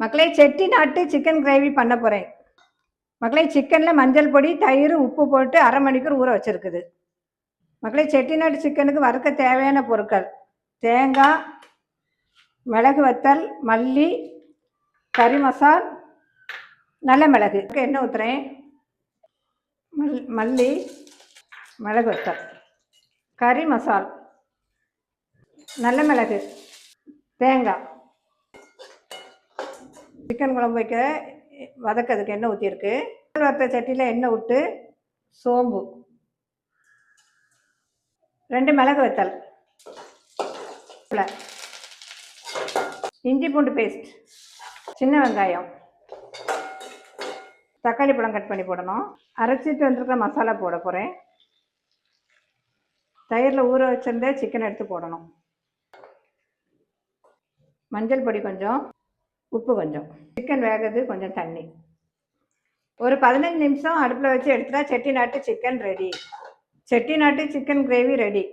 மக்களே, செட்டிநாட்டு chicken gravy பண்ண போகிறேன். மக்களே, சிக்கனில் மஞ்சள் பொடி, தயிர், உப்பு போட்டு அரை மணிக்கூர் ஊற வச்சுருக்குது. மக்களே, செட்டிநாட்டு சிக்கனுக்கு வறுக்க தேவையான பொருட்கள்: தேங்காய், மிளகு வத்தல், மல்லி, கறி மசால், நல்ல மிளகு. எண்ணெய் ஊற்றுறேன். மல்லி, மிளகு வத்தல், கறி மசால், நல்ல மிளகு, தேங்காய். சிக்கன் குழம்பு வைக்க வதக்கிறதுக்கு எண்ணெய் ஊற்றிருக்கு. வறுத்த சட்டியில் எண்ணெய் விட்டு சோம்பு, 2 மிளகு வத்தல், இஞ்சி பூண்டு பேஸ்ட், சின்ன வெங்காயம், தக்காளி பழம் கட் பண்ணி போடணும். அரைச்சிட்டு வந்துருக்க மசாலா போட போகிறேன். தயிரில் ஊற வச்சிருந்த சிக்கன் எடுத்து போடணும். மஞ்சள் பொடி கொஞ்சம், உப்பு கொஞ்சம். சிக்கன் வேகிறது கொஞ்சம் தண்ணி. ஒரு 15 நிமிஷம் அடுப்பில் வச்சு எடுத்துட்டா செட்டிநாட்டு சிக்கன் ரெடி. செட்டிநாட்டு சிக்கன் கிரேவி ரெடி.